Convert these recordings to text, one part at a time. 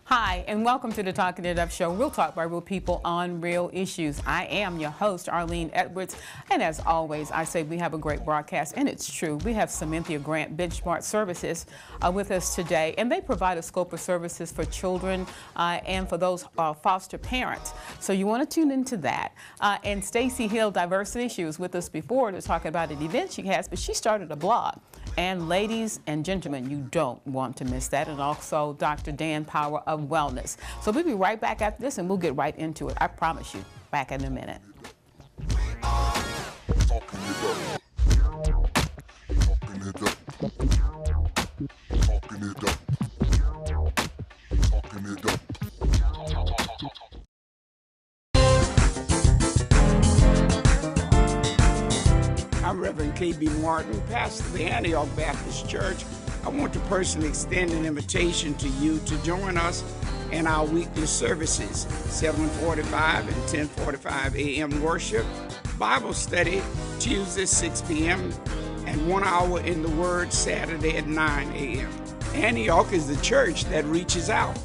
Hi, and welcome to the Talking It Up Show. Real talk by real people on real issues. I am your host, Arlene Edwards, and as always, I say we have a great broadcast, and it's true. We have Cynthia Grant, Benchmark Services, with us today, and they provide a scope of services for children and for those foster parents. So you want to tune into that. And Stacy Hill Diversity, she was with us before to talk about an event she has, but she started a blog. And ladies and gentlemen, you don't want to miss that. And also Dr. Dan Power of Wellness. So we'll be right back after this and we'll get right into it. I promise you. Back in a minute. I'm Reverend K.B. Martin, pastor of the Antioch Baptist Church. I want to personally extend an invitation to you to join us in our weekly services, 7:45 and 10:45 a.m. worship, Bible study, Tuesday 6 p.m., and 1 hour in the Word, Saturday at 9 a.m. Antioch is the church that reaches out.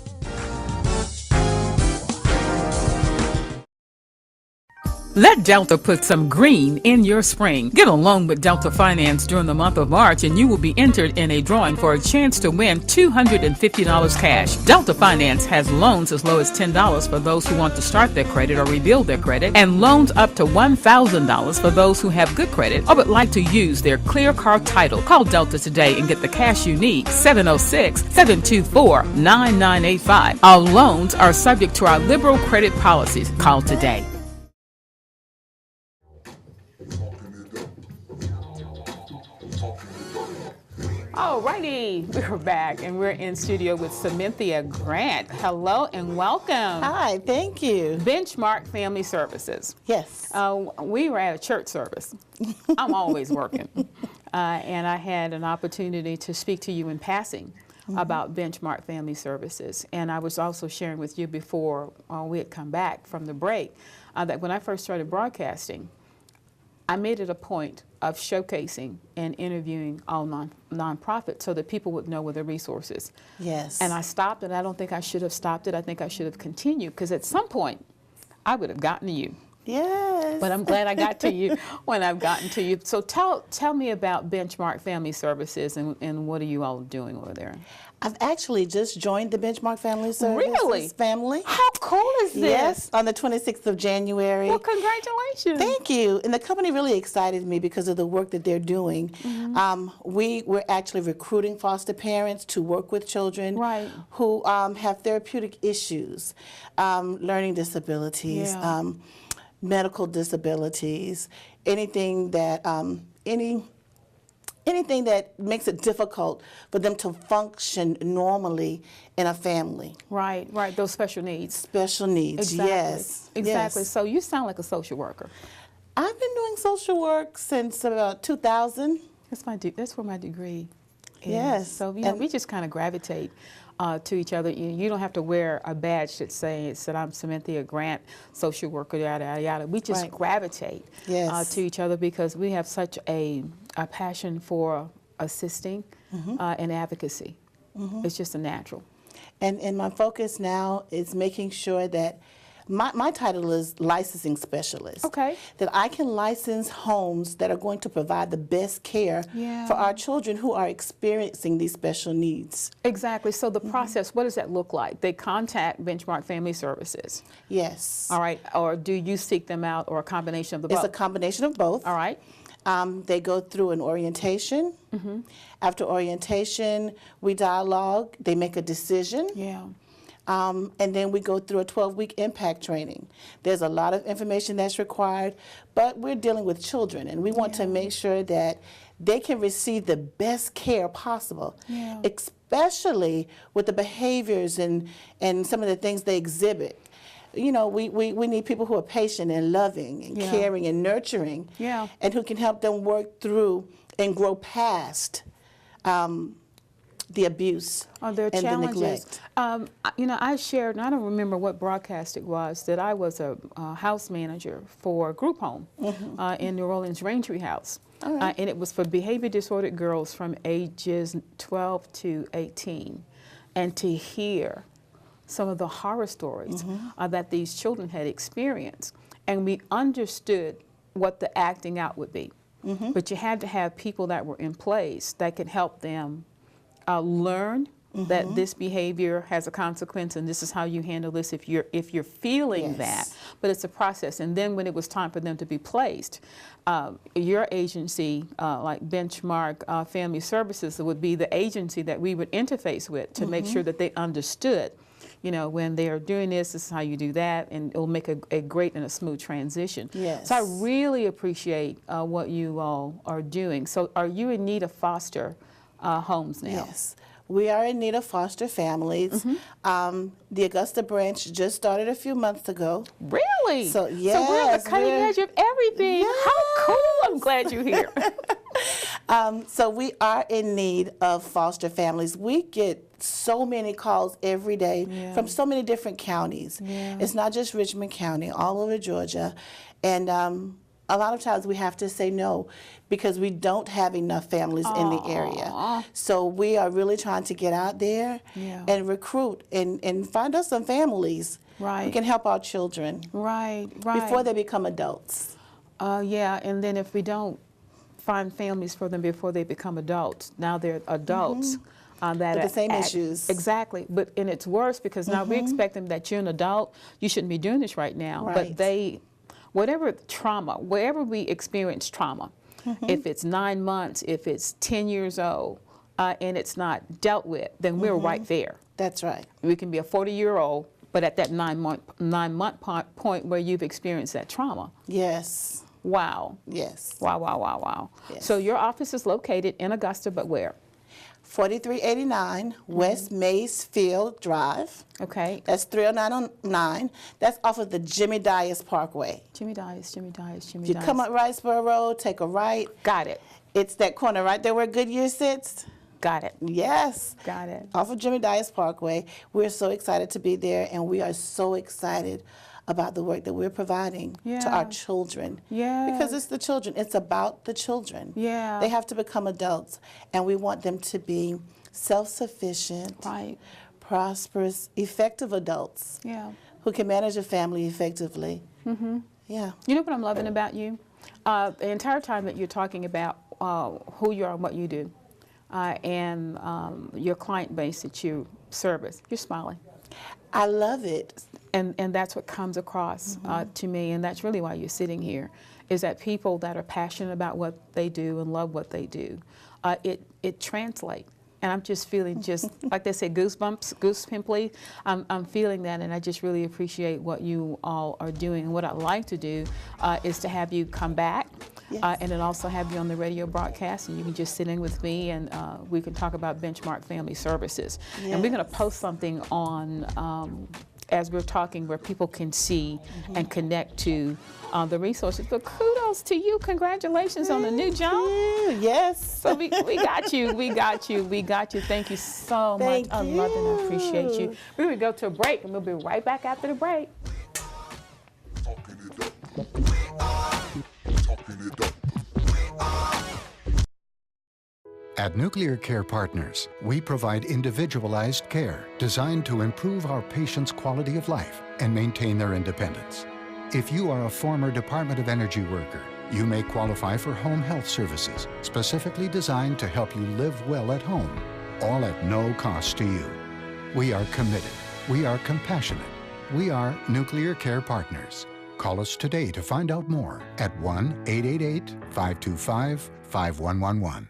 Let Delta put some green in your spring. Get a loan with Delta Finance during the month of March and you will be entered in a drawing for a chance to win $250 cash. Delta Finance has loans as low as $10 for those who want to start their credit or rebuild their credit, and loans up to $1,000 for those who have good credit or would like to use their Clear Car title. Call Delta today and get the cash you need. 706-724-9985. Our loans are subject to our liberal credit policies. Call today. Alrighty, we're back and we're in studio with Cynthia Grant. Hello and welcome. Hi, thank you. Benchmark Family Services. Yes. We were at a church service. I'm always working. And I had an opportunity to speak to you in passing about Benchmark Family Services. And I was also sharing with you before we had come back from the break that when I first started broadcasting, I made it a point of showcasing and interviewing all nonprofits so that people would know where the resources. Yes. And I stopped, and I don't think I should have stopped it. I think I should have continued, because at some point, I would have gotten to you. Yes. But I'm glad I got to you when I've gotten to you. So tell me about Benchmark Family Services and what are you all doing over there? I've actually just joined the Benchmark Family Services Really? family. How cool is this? Yes, on the 26th of January. Well, congratulations. Thank you. And the company really excited me because of the work that they're doing. We're actually recruiting foster parents to work with children who have therapeutic issues, learning disabilities, medical disabilities, anything that anything that makes it difficult for them to function normally in a family. Right, those special needs. Special needs, exactly. Yes. Exactly. Yes. So you sound like a social worker. I've been doing social work since about 2000. That's where my degree is. Yes. So we just kind of gravitate to each other. You don't have to wear a badge that says that I'm Cynthia Grant, social worker, yada, yada, yada. We just gravitate to each other because we have such a passion for assisting and advocacy. It's just a natural. And my focus now is making sure that my title is licensing specialist. Okay. That I can license homes that are going to provide the best care for our children who are experiencing these special needs. Exactly. So the process, what does that look like? They contact Benchmark Family Services. Yes. All right. Or do you seek them out, or a combination of the both? It's a combination of both. All right. They go through an orientation. After orientation, we dialogue. They make a decision. And then we go through a 12-week impact training. There's a lot of information that's required, but we're dealing with children, and we want to make sure that they can receive the best care possible, especially with the behaviors and some of the things they exhibit. You know, we need people who are patient and loving and caring and nurturing, and who can help them work through and grow past the abuse and the neglect. You know, I shared, and I don't remember what broadcast it was, that I was a house manager for a group home in New Orleans, Raintree House. All right. And it was for behavior disordered girls from ages 12 to 18. And to hear some of the horror stories that these children had experienced. And we understood what the acting out would be. But you had to have people that were in place that could help them learn that this behavior has a consequence, and this is how you handle this if you're feeling that. But it's a process. And then when it was time for them to be placed, your agency, like Benchmark Family Services, would be the agency that we would interface with to make sure that they understood, you know, when they are doing this is how you do that, and it'll make a great and a smooth transition. Yes. So I really appreciate what you all are doing. So are you in need of foster homes now? Yes. We are in need of foster families. The Augusta branch just started a few months ago. Really? So, So we're on the cutting edge of everything. How cool. I'm glad you're here. So we are in need of foster families. We get so many calls every day from so many different counties. It's not just Richmond County, all over Georgia. And a lot of times we have to say no because we don't have enough families in the area. So we are really trying to get out there and recruit and find us some families who can help our children before they become adults. Yeah, and then if we don't find families for them before they become adults, now they're adults. That With the same issues. Exactly, and it's worse because now we expect them that you're an adult, you shouldn't be doing this right now. But they, whatever trauma, wherever we experience trauma, if it's 9 months, if it's 10 years old, and it's not dealt with, then we're right there. That's right. We can be a 40-year-old, but at that 9-month point where you've experienced that trauma. Yes. Wow. Yes. Wow, wow, wow, wow. Yes. So your office is located in Augusta, but where? 4389 West Maysfield Drive. Okay. That's 30909. That's off of the Jimmy Dias Parkway. Jimmy Dias, Jimmy Dias, Jimmy You Dias. come up Riceboro Road, take a right. Got it. It's that corner right there where Goodyear sits. Got it. Yes. Got it. Off of Jimmy Dias Parkway. We're so excited to be there, and we are so excited about the work that we're providing to our children. Because it's the children. It's about the children. They have to become adults, and we want them to be self-sufficient, prosperous, effective adults who can manage a family effectively. Yeah. You know what I'm loving about you? The entire time that you're talking about who you are and what you do, and your client base that you service, you're smiling. I love it. And that's what comes across to me, and that's really why you're sitting here, is that people that are passionate about what they do and love what they do, it translates. And I'm just feeling like they say, goosepimply. I'm feeling that, and I just really appreciate what you all are doing. And what I'd like to do is to have you come back, and then also have you on the radio broadcast, and you can just sit in with me, and we can talk about Benchmark Family Services. And we're going to post something on, as we're talking, where people can see and connect to the resources. But kudos to you. Congratulations on the new job. Yes. So we got you. We got you. We got you. Thank you so much. I love and I appreciate you. We're going to go to a break, and we'll be right back after the break. At Nuclear Care Partners, we provide individualized care designed to improve our patients' quality of life and maintain their independence. If you are a former Department of Energy worker, you may qualify for home health services specifically designed to help you live well at home, all at no cost to you. We are committed. We are compassionate. We are Nuclear Care Partners. Call us today to find out more at 1-888-525-5111.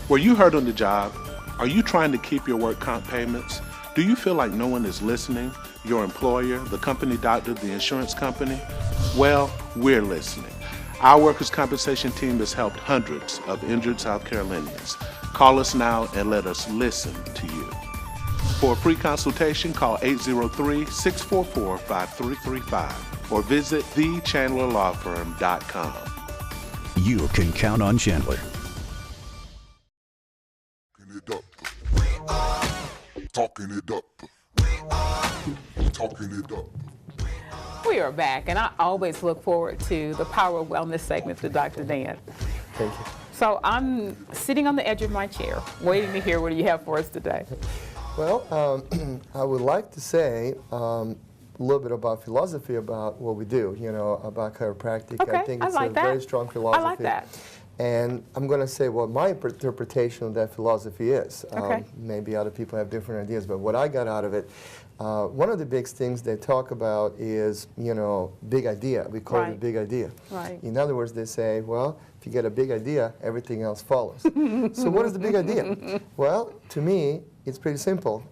Were you hurt on the job? Are you trying to keep your work comp payments? Do you feel like no one is listening? Your employer, the company doctor, the insurance company? Well, we're listening. Our workers' compensation team has helped hundreds of injured South Carolinians. Call us now and let us listen to you. For a free consultation, call 803-644-5335 or visit thechandlerlawfirm.com. You can count on Chandler. Talking it up. Talking it up. We are back, and I always look forward to the Power of Wellness segment with Dr. Dan. Thank you. So I'm sitting on the edge of my chair, waiting to hear what you have for us today. Well, I would like to say a little bit about philosophy about what we do, you know, about chiropractic. Okay, I think I it's like a that. very strong philosophy. I like that. And I'm going to say what my interpretation of that philosophy is. Okay. Maybe other people have different ideas, but what I got out of it, one of the big things they talk about is, you know, big idea. We call it a Right. big idea. Right. In other words, they say, well, if you get a big idea, everything else follows. So what is the big idea? Well, to me, it's pretty simple.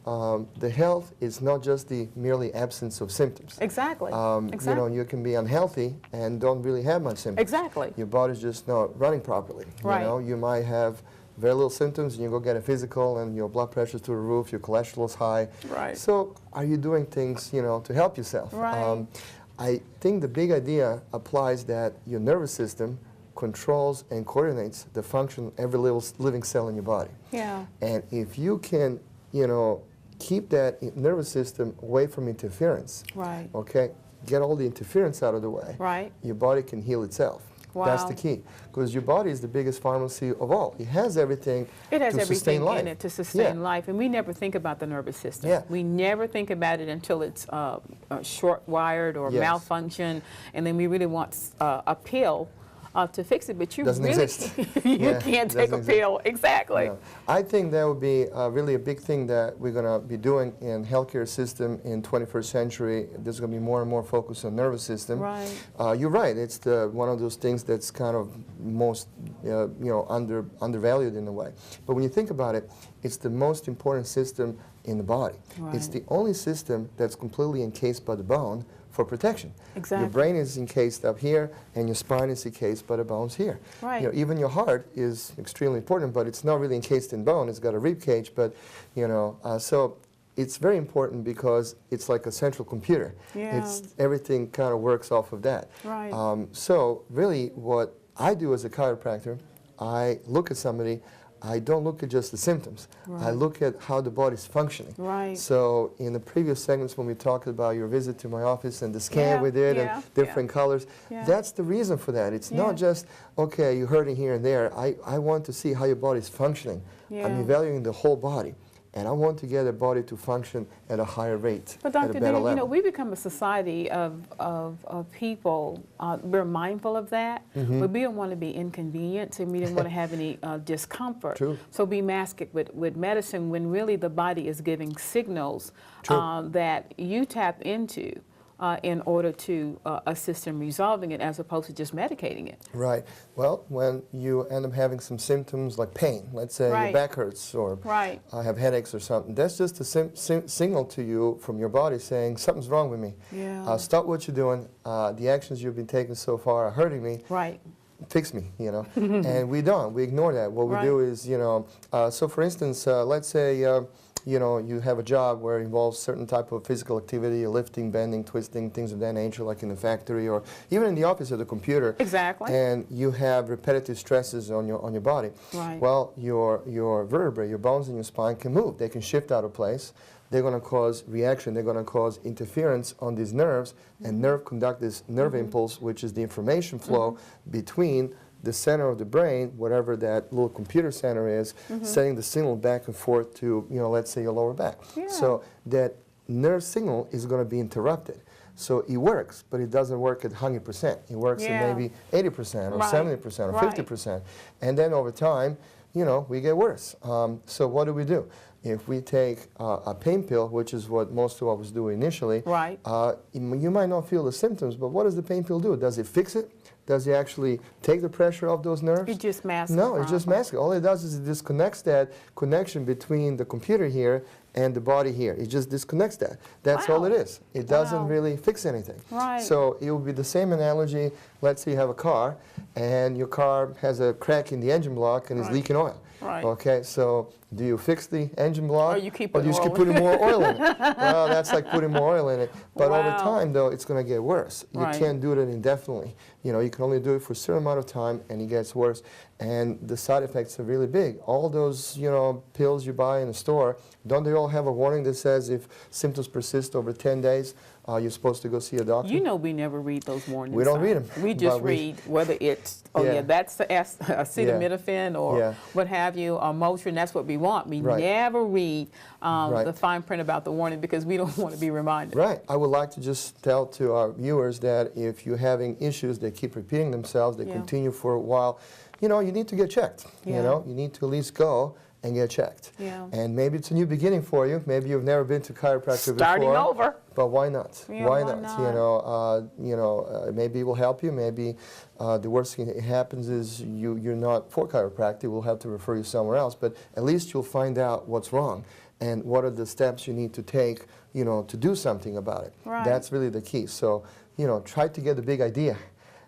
The health is not just the merely absence of symptoms. Exactly. You Exactly. know, you can be unhealthy and don't really have much symptoms. Exactly. Your body's just not running properly. Right. You know, you might have very little symptoms, and you go get a physical, and your blood pressure's through the roof, your cholesterol's high. Right. So, are you doing things, you know, to help yourself? Right. I think the big idea applies that your nervous system controls and coordinates the function of every little living cell in your body. Yeah. And if you can, you know, keep that nervous system away from interference, Right. okay, get all the interference out of the way, Right. your body can heal itself. That's Wow. the key. Because your body is the biggest pharmacy of all. It has everything It has to sustain everything life. in it to sustain Yeah. life, and we never think about the nervous system. Yeah. We never think about it until it's short-wired or Yes. malfunction, and then we really want a pill to fix it. But you Doesn't really exist. you Yeah, can't take a doesn't exist. pill. Exactly. Yeah. I think that would be really a big thing that we're going to be doing in healthcare system in 21st century. There's going to be more and more focus on nervous system. Right. You're right. It's one of those things that's kind of most you know, undervalued in a way. But when you think about it, it's the most important system in the body. It's Right. the only system that's completely encased by the bone for protection. Exactly. Your brain is encased up here, and your spine is encased by the bones here. Right. You know, even your heart is extremely important, but it's not really encased in bone. It's got a rib cage, but you know, so it's very important because it's like a central computer. Yeah. Everything kind of works off of that. Right. So really, what I do as a chiropractor, I look at somebody. I don't look at just the symptoms. I look at how the body's functioning. Right. So in the previous segments when we talked about your visit to my office and the scan Yeah, we did yeah, and different colors, Yeah. that's the reason for that. It's Yeah. not just, okay, you're hurting here and there. I want to see how your body's functioning. Yeah. I'm evaluating the whole body. And I want to get a body to function at a higher rate, But at a Dr. better Dan, level. you know, we become a society of people, we're mindful of that, Mm-hmm. but we don't want to be inconvenienced and we don't want to have any discomfort. True. So we mask it with medicine when really the body is giving signals True. that you tap into in order to assist in resolving it as opposed to just medicating it. Right. Well, when you end up having some symptoms like pain, let's say Right. your back hurts or Right. have headaches or something, that's just a signal to you from your body saying something's wrong with me. Yeah. Stop what you're doing. The actions you've been taking so far are hurting me. Right. Fix me, you know. And we don't. We ignore that. What we Right. do is, you know, so for instance, let's say, you know, you have a job where it involves certain type of physical activity, lifting, bending, twisting, things of that nature, like in the factory or even in the office at the computer. Exactly. And you have repetitive stresses on your body. Right. Well, your vertebrae, your bones in your spine can move. They can shift out of place. They're going to cause reaction. They're going to cause interference on these nerves, and nerve conduct this nerve impulse, which is the information flow between the center of the brain, whatever that little computer center is, sending the signal back and forth to, you know, let's say your lower back. Yeah. So that nerve signal is going to be interrupted. So it works, but it doesn't work at 100%. It works Yeah. at maybe 80% or Right. 70% or Right. 50%. And then over time, you know, we get worse. So what do? If we take a pain pill, which is what most of us do initially, Right. You might not feel the symptoms, but what does the pain pill do? Does it fix it? Does it actually take the pressure off those nerves? It just masks No, the it just problem. masks it. All it does is it disconnects that connection between the computer here and the body here. It just disconnects that. That's all it Wow. is. It doesn't Wow. really fix anything. Right. So it would be the same analogy. Let's say you have a car, and your car has a crack in the engine block and is Right. leaking oil. Right. Okay, so do you fix the engine block? Or you keep or do you putting just oil keep putting more oil in it? Well, that's like putting more oil in it. But over Wow. time, though, it's going to get worse. You Right. can't do it indefinitely. You know, you can only do it for a certain amount of time, and it gets worse. And the side effects are really big. All those, you know, pills you buy in the store, don't they all don't have a warning that says if symptoms persist over 10 days, you're supposed to go see a doctor? You know we never read those warnings. We don't read them. We just read whether it's, that's the acetaminophen or what have you, or Motrin, that's what we want. We never read the fine print about the warning because we don't want to be reminded. Right. I would like to just tell to our viewers that if you're having issues that keep repeating themselves, they continue for a while, you know, you need to get checked. You know, you need to at least go and get checked. And maybe it's a new beginning for you. Maybe you've never been to chiropractor before. Starting over. But why not? Why not? not? You know, maybe it will help you. Maybe the worst thing that happens is you're not for chiropractic. We'll have to refer you somewhere else. But at least you'll find out what's wrong and what are the steps you need to take, you know, to do something about it. That's really the key. So, you know, try to get the big idea,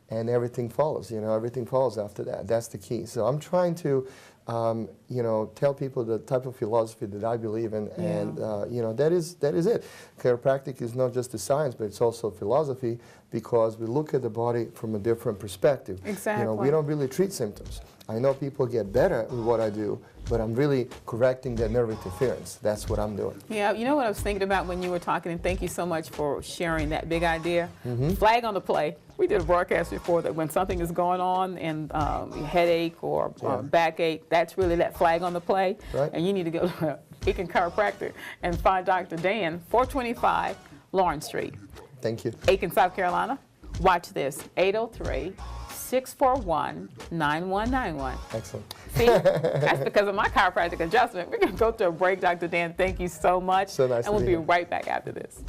and everything follows. You know, everything follows after that. That's the key. So I'm trying to, you know, tell people the type of philosophy that I believe in, and you know, that is it. Chiropractic is not just a science, but it's also a philosophy, because we look at the body from a different perspective. Exactly. You know, we don't really treat symptoms. I know people get better with what I do, but I'm really correcting that nerve interference. That's what I'm doing. Yeah, you know what I was thinking about when you were talking, and thank you so much for sharing that big idea. Flag on the play. We did a broadcast before that when something is going on and headache or backache, that's really that flag on the play. And you need to go to Aiken Chiropractic and find Dr. Dan, 425 Lawrence Street. Thank you. Aiken, South Carolina. Watch this, 803-641-9191. Excellent. See, that's because of my chiropractic adjustment. We're going to go to a break, Dr. Dan. Thank you so much. So nice and we'll be right back after this.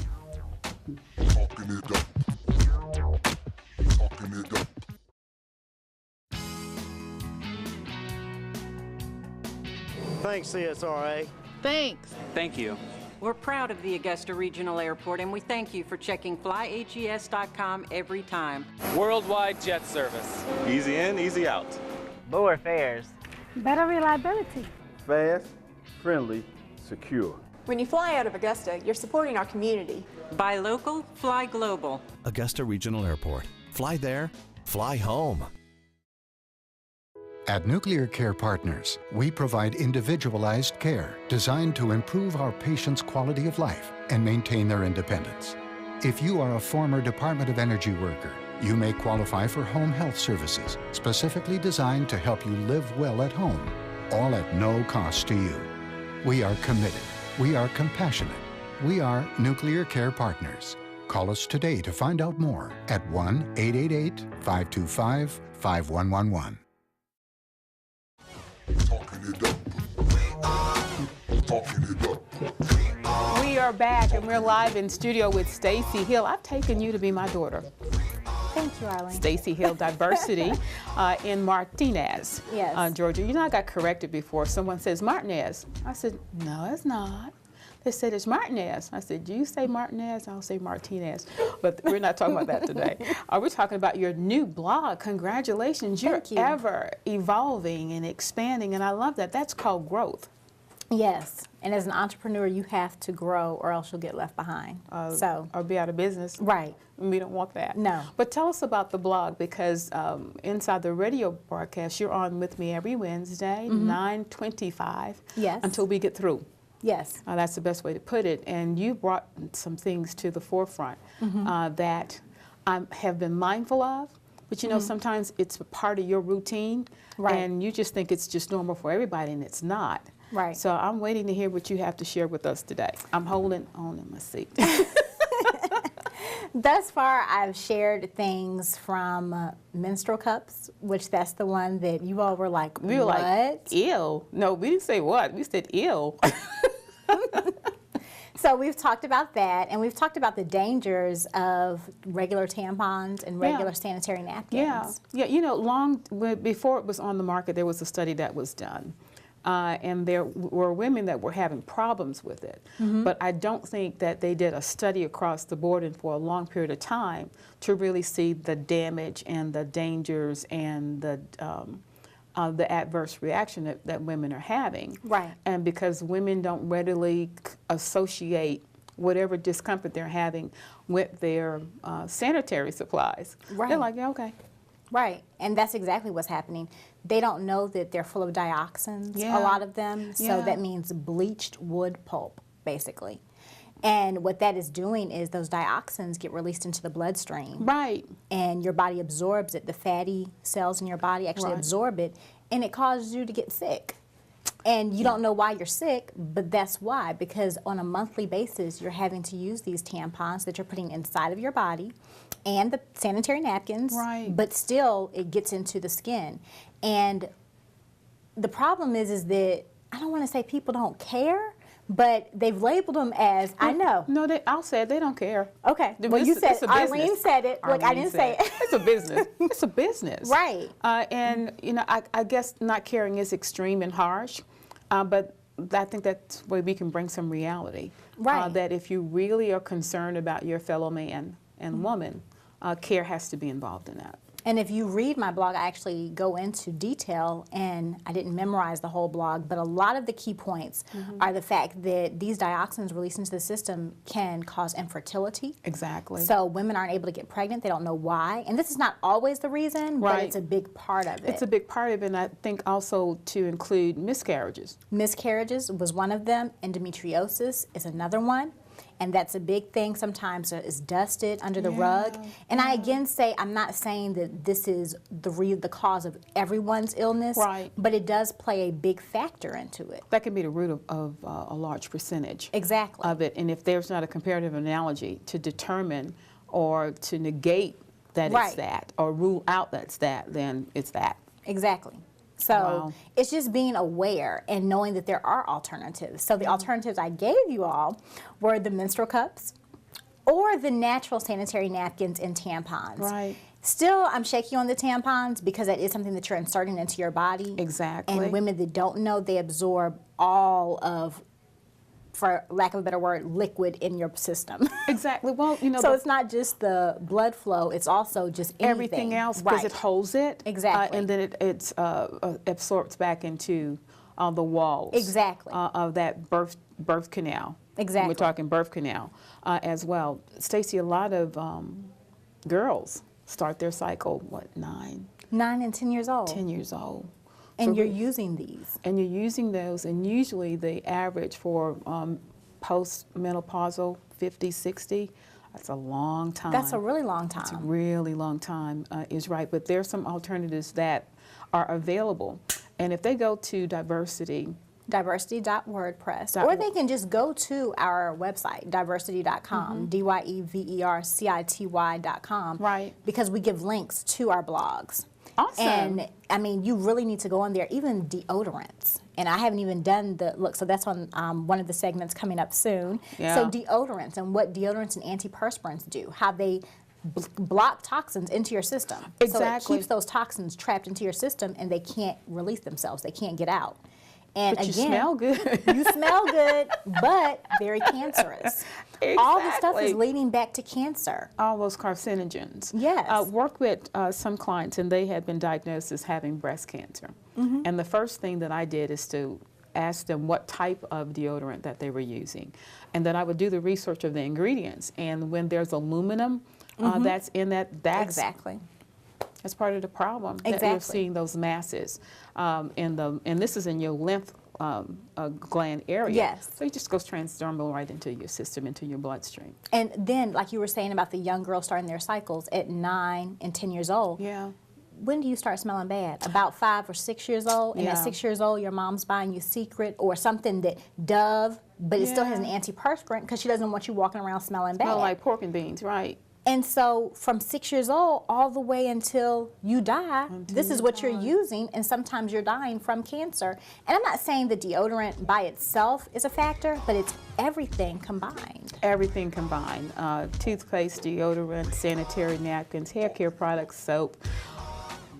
Thanks, CSRA. Thanks. Thank you. We're proud of the Augusta Regional Airport, and we thank you for checking flyages.com every time. Worldwide jet service. Easy in, easy out. Lower fares. Better reliability. Fast, friendly, secure. When you fly out of Augusta, you're supporting our community. Buy local, fly global. Augusta Regional Airport. Fly there, fly home. At Nuclear Care Partners, we provide individualized care designed to improve our patients' quality of life and maintain their independence. If you are a former Department of Energy worker, you may qualify for home health services specifically designed to help you live well at home, all at no cost to you. We are committed. We are compassionate. We are Nuclear Care Partners. Call us today to find out more at 1-888-525-5111. We are back, and we're live in studio with Stacy Hill. I've taken you to be my daughter. Thank you, Arlene. Stacy Hill, diversity in Martinez, Georgia. You know, I got corrected before. Someone says Martinez. I said, no, it's not. They said, it's Martinez. I said, do you say Martinez? I'll say Martinez. But we're not talking about that today. We're talking about your new blog. Congratulations. You're ever evolving and expanding, and I love that. That's called growth. Yes. And as an entrepreneur, you have to grow or else you'll get left behind. Or be out of business. Right. We don't want that. No. But tell us about the blog, because inside the radio broadcast, you're on with me every Wednesday, 9:25. Yes. Until we get through. Yes. That's the best way to put it. And you brought some things to the forefront that I have been mindful of. But you know, sometimes it's a part of your routine, and you just think it's just normal for everybody, and it's not. Right. So I'm waiting to hear what you have to share with us today. I'm holding on in my seat. Thus far, I've shared things from menstrual cups, which that's the one that you all were like, we were like, ew. No, we didn't say what. We said ill. So we've talked about that, and we've talked about the dangers of regular tampons and regular sanitary napkins. Yeah, you know, before it was on the market, there was a study that was done. And there were women that were having problems with it. But I don't think that they did a study across the board and for a long period of time to really see the damage and the dangers and the adverse reaction that women are having. Right. And because women don't readily associate whatever discomfort they're having with their sanitary supplies. Right. They're like, yeah, okay. Right, and that's exactly what's happening. They don't know that they're full of dioxins, a lot of them, so that means bleached wood pulp. basically. And what that is doing is those dioxins get released into the bloodstream. Right. And your body absorbs it. The fatty cells in your body actually absorb it, and it causes you to get sick. And you don't know why you're sick, but that's why, because on a monthly basis, you're having to use these tampons that you're putting inside of your body and the sanitary napkins, but still it gets into the skin. And the problem is that, I don't want to say people don't care, but they've labeled them as, I know. No, I'll say it, they don't care. Okay. Well, you said, Arlene said it. Look, I didn't say it. It's a business. It's a business. Right. And, you know, I guess not caring is extreme and harsh, but I think that's where we can bring some reality. Right. That if you really are concerned about your fellow man and woman, care has to be involved in that. And if you read my blog, I actually go into detail, and I didn't memorize the whole blog, but a lot of the key points are the fact that these dioxins released into the system can cause infertility. Exactly. So women aren't able to get pregnant. They don't know why. And this is not always the reason, but it's a big part of it. It's a big part of it, and I think also to include miscarriages. Miscarriages was one of them. Endometriosis is another one. And that's a big thing. Sometimes it's dusted under the rug. And I again say, I'm not saying that this is the cause of everyone's illness, but it does play a big factor into it. That can be the root of a large percentage of it. And if there's not a comparative analogy to determine or to negate that it's that, or rule out that's that, then it's that. Exactly. So it's just being aware and knowing that there are alternatives. So the alternatives I gave you all were the menstrual cups or the natural sanitary napkins and tampons. Right. Still, I'm shaky on the tampons because that is something that you're inserting into your body. Exactly. And women that don't know, they absorb all of, for lack of a better word, liquid in your system. Exactly. Well, you know, so it's not just the blood flow; it's also just everything else, because it holds it. Exactly. And then it absorbs back into the walls. Exactly. Of that birth canal. Exactly. We're talking birth canal as well. Stacey, a lot of girls start their cycle, what, 9 and 10 years old. 10 years old. And you're using these. And you're using those, and usually the average for post-menopausal, 50, 60, that's a long time. That's a really long time. That's a really long time, is right. But there's some alternatives that are available. And if they go to diversity.wordpress, or they can just go to our website, diversity.com, DYEVERCITY.com, right? Because we give links to our blogs. Awesome. And I mean, you really need to go on there, even deodorants. And I haven't even done the look, so that's on one of the segments coming up soon. Yeah. So deodorants and what deodorants and antiperspirants do, how they block toxins into your system. Exactly. So it keeps those toxins trapped into your system, and they can't release themselves. They can't get out. And but again, you smell good. You smell good, but very cancerous. Exactly. All the stuff is leading back to cancer. All those carcinogens. Yes. Work with some clients, and they had been diagnosed as having breast cancer. And the first thing that I did is to ask them what type of deodorant that they were using. And then I would do the research of the ingredients. And when there's aluminum that's in that, that's that's part of the problem. That we're seeing those masses and this is in your lymph gland area. Yes. So it just goes transdermal right into your system, into your bloodstream. And then, like you were saying about the young girls starting their cycles at 9 and 10 years old. Yeah. When do you start smelling bad? About 5 or 6 years old? And at 6 years old, your mom's buying you Secret or something that Dove, but it still has an antiperspirant because she doesn't want you walking around smelling bad. Smell like pork and beans, right. And so from 6 years old all the way until you die, this is what you're using, and sometimes you're dying from cancer. And I'm not saying the deodorant by itself is a factor, but it's everything combined. Everything combined. Toothpaste, deodorant, sanitary napkins, hair care products, soap,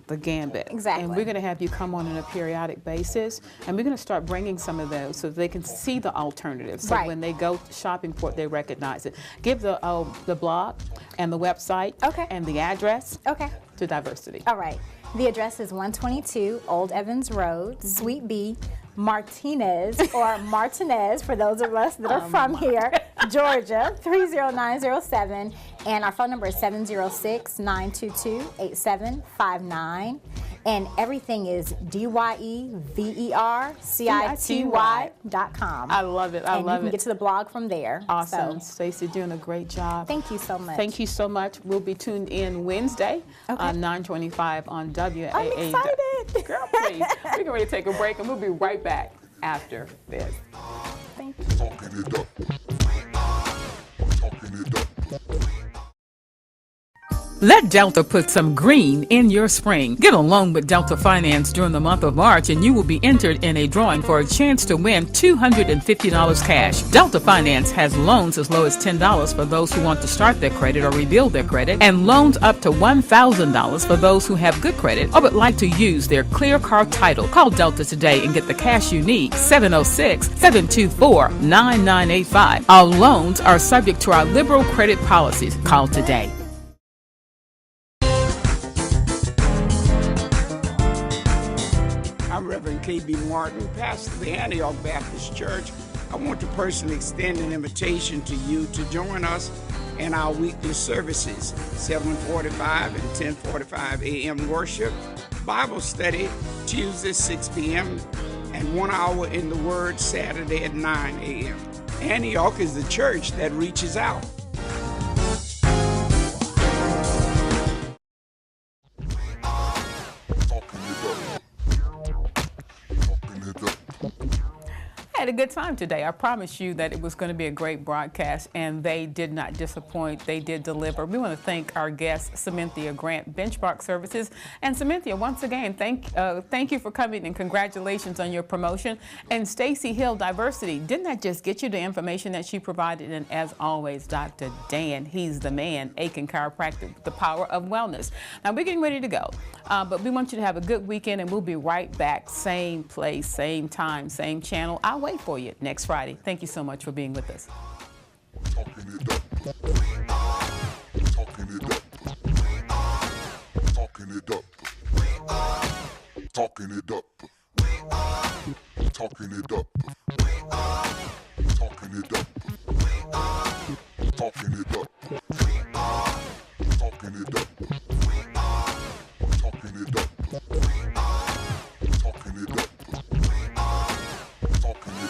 the gambit. Exactly. And we're going to have you come on a periodic basis, and we're going to start bringing some of those so they can see the alternatives. So when they go shopping for it, they recognize it. Give the blog and the website and the address to Diversity. All right. The address is 122 Old Evans Road, Suite B, Martinez, or Martinez for those of us that are from here, Georgia, 30907. And our phone number is 706-922-8759. And everything is DYEVERCITY.com. I love it. I and love you can it. get to the blog from there. Awesome. So, Stacey, doing a great job. thank you so much. Thank you so much. We'll be tuned in Wednesday, Okay. 9:25 on WAA. I'm excited. Girl, please. We're going to take a break, and we'll be right back after this. Thank you. Let Delta put some green in your spring. Get a loan with Delta Finance during the month of March and you will be entered in a drawing for a chance to win $250 cash. Delta Finance has loans as low as $10 for those who want to start their credit or rebuild their credit, and loans up to $1,000 for those who have good credit or would like to use their Clear Car title. Call Delta today and get the cash you need. 706-724-9985. Our loans are subject to our liberal credit policies. Call today. I'm Reverend K.B. Martin, pastor of the Antioch Baptist Church. I want to personally extend an invitation to you to join us in our weekly services, 7:45 and 10:45 a.m. worship, Bible study Tuesday 6 p.m., and 1 hour in the Word Saturday at 9 a.m. Antioch is the church that reaches out. I had a good time today. I promised you that it was going to be a great broadcast, and they did not disappoint. They did deliver. We want to thank our guest, Cynthia Grant, Benchmark Services. And Cynthia, once again, thank you for coming, and congratulations on your promotion. And Stacey Hill, Diversity, didn't that just get you the information that she provided? And as always, Dr. Dan, he's the man, Aiken Chiropractic, the power of wellness. Now, we're getting ready to go, but we want you to have a good weekend, and we'll be right back. Same place, same time, same channel. I'll wait for you next Friday. Thank you so much for being with us. Talking it up. Talking it up. Talking it up. Talking it up. Talking it up. Talking it up. Talking it up. Talking it up. Talking it up. Talking it up. Talking it up. Talking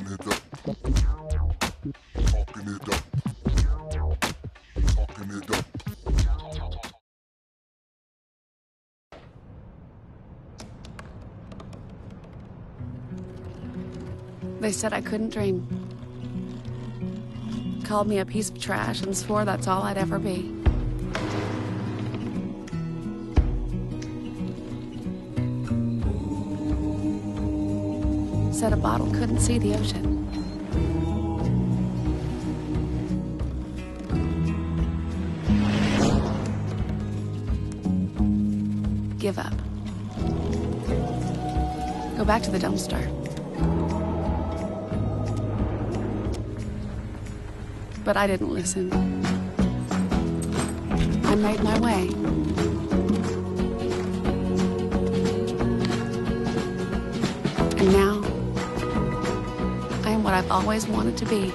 it up. Talking it up. Talking it up. They said I couldn't dream. Called me a piece of trash and swore that's all I'd ever be. Said a bottle couldn't see the ocean. Give up. Go back to the dumpster. But I didn't listen. I made my way. And now, I am what I've always wanted to be.